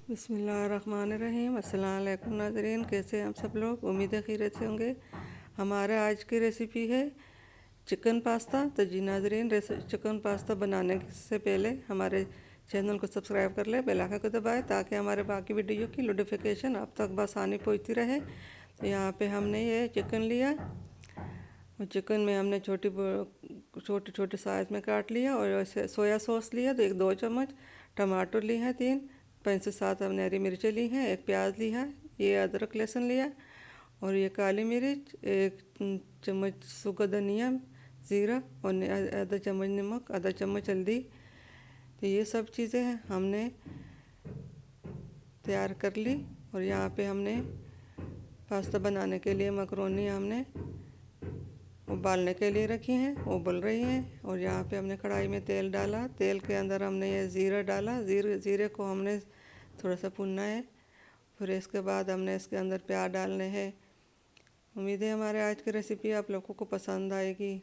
बिस्मिल्लाहिर्रहमानिर्रहीम। अस्सलाम वालेकुम नाज़रीन, कैसे हैं आप सब लोग। उम्मीद है खैरियत से होंगे। हमारा आज की रेसिपी है चिकन पास्ता। तो जी नाज़रीन, चिकन पास्ता बनाने से पहले हमारे चैनल को सब्सक्राइब कर ले, बेल आइकन को दबाएं ताकि हमारे बाकी वीडियो की नोटिफिकेशन आप तक बआसानी पहुंचती रहे। तो यहाँ पे हमने ये चिकन लिया और चिकन में हमने छोटे छोटे साइज़ में काट लिया और वैसे सोया सॉस लिया तो 1-2 चम्मच, टमाटर लिए हैं 3, 5 से 7 हमने हरी मिर्चें ली हैं, 1 प्याज लिया है, ये अदरक लहसुन लिया और ये काली मिर्च, 1 चम्मच सूखा धनिया ज़ीरा और आधा चम्मच नमक, आधा चम्मच हल्दी। तो ये सब चीज़ें हमने तैयार कर ली। और यहाँ पे हमने पास्ता बनाने के लिए मकरोनी हमने उबालने के लिए रखी हैं, उबल रही हैं। और यहाँ पे हमने कढ़ाई में तेल डाला, तेल के अंदर हमने ये ज़ीरा डाला, ज़ीरे को हमने थोड़ा सा भुनना है। फिर इसके बाद हमने इसके अंदर प्याज डालने हैं। उम्मीद है हमारे आज की रेसिपी आप लोगों को पसंद आएगी।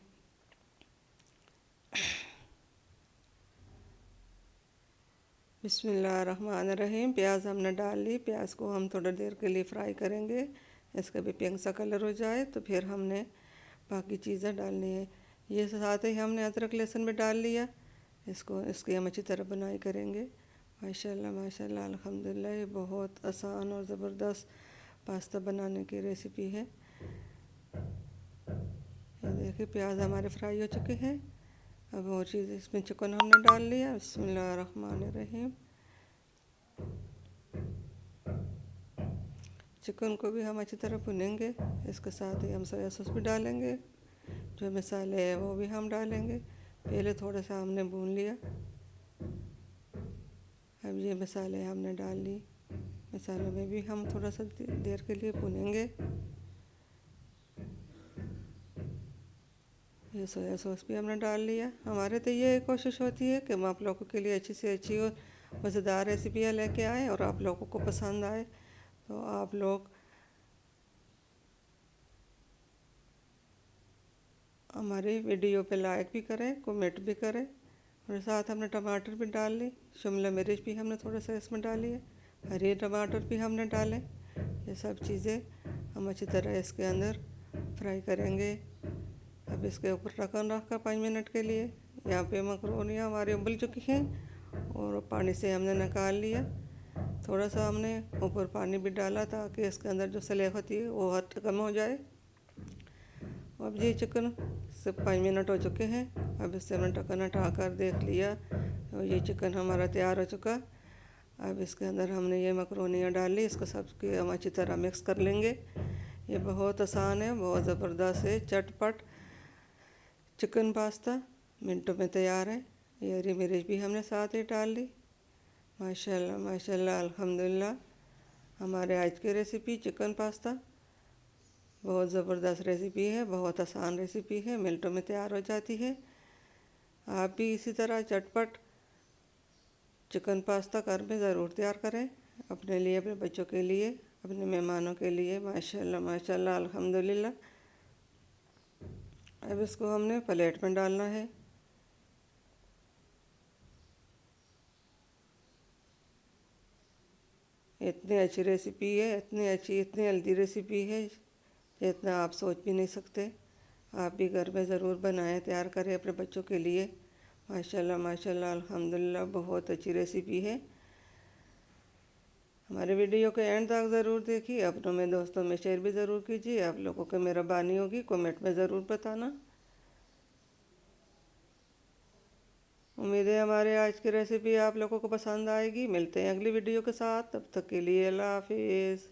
बिस्मिल्लाहिर्रहमानिर्रहीम। प्याज हमने डाल ली, प्याज को हम थोड़ा देर के लिए फ्राई करेंगे, इसका भी पिंक सा कलर हो जाए तो फिर हमने बाकी चीज़ें डालनी है। ये साथ ही हमने अदरक लहसुन भी डाल लिया, इसकी हम अच्छी तरह बुनाई करेंगे। माशाल्लाह माशाल्लाह अल्हम्दुलिल्लाह, ये बहुत आसान और ज़बरदस्त पास्ता बनाने की रेसिपी है। ये देखिए प्याज हमारे फ्राई हो चुके हैं। अब और चीज़ इसमें चिकन हमने डाल लिया। बिस्मिल्लाहिर्रहमानिर्रहीम। चिकन को भी हम अच्छी तरह भुनेंगे, इसके साथ ही हम सोया सॉस भी डालेंगे, जो मसाले हैं वो भी हम डालेंगे। पहले थोड़ा सा हमने भून लिया, अब ये मसाले हमने डाल ली। मसालों में भी हम थोड़ा सा देर के लिए भुनेंगे। ये सोया सॉस भी हमने डाल लिया। हमारे तो ये कोशिश होती है कि हम आप लोगों के लिए अच्छी से अच्छी और मज़ेदार रेसिपियाँ लेके आएँ और आप लोगों को पसंद आए। तो आप लोग हमारे वीडियो पे लाइक भी करें, कमेंट भी करें। और साथ हमने टमाटर भी डाल ली, शिमला मिर्च भी हमने थोड़ा सा इसमें डाली है, हरे टमाटर भी हमने डाले। ये सब चीज़ें हम अच्छी तरह इसके अंदर फ्राई करेंगे। अब इसके ऊपर ढक्कन रखकर 5 मिनट के लिए। यहाँ पे मकरोनियाँ हमारी उबल चुकी हैं और पानी से हमने निकाल लिया। थोड़ा सा हमने ऊपर पानी भी डाला ताकि इसके अंदर जो सलेख होती है वो हद कम हो जाए। अब ये चिकन से 5 मिनट हो चुके हैं। अब इससे हमने ढक्कन हटा कर देख लिया और ये चिकन हमारा तैयार हो चुका। अब इसके अंदर हमने ये मकरोनियाँ डाल ली, इसको सबके हम अच्छी तरह मिक्स कर लेंगे। ये बहुत आसान है, बहुत ज़बरदस्त है, चटपट चिकन पास्ता मिनटों में तैयार है। ये हरी मिर्च भी हमने साथ ही डाल ली। माशाल्लाह माशाल्लाह अल्हम्दुलिल्लाह, हमारे आज की रेसिपी चिकन पास्ता बहुत ज़बरदस्त रेसिपी है, बहुत आसान रेसिपी है, मिनटों में तैयार हो जाती है। आप भी इसी तरह चटपट चिकन पास्ता घर में ज़रूर तैयार करें, अपने लिए, अपने बच्चों के लिए, अपने मेहमानों के लिए। माशाल्लाह माशाल्लाह अल्हम्दुलिल्लाह। अब इसको हमने प्लेट में डालना है। इतनी अच्छी रेसिपी है, इतनी अच्छी, इतनी हेल्दी रेसिपी है जितना आप सोच भी नहीं सकते। आप भी घर में ज़रूर बनाएं, तैयार करें अपने बच्चों के लिए। माशाल्लाह माशाल्लाह अल्हम्दुलिल्लाह, बहुत अच्छी रेसिपी है। हमारे वीडियो के एंड तक ज़रूर देखिए, अपनों में दोस्तों में शेयर भी ज़रूर कीजिए। आप लोगों की मेहरबानी होगी, कमेंट में ज़रूर बताना। उम्मीद है हमारे आज की रेसिपी आप लोगों को पसंद आएगी। मिलते हैं अगली वीडियो के साथ, तब तक के लिए अल्लाह हाफिज़।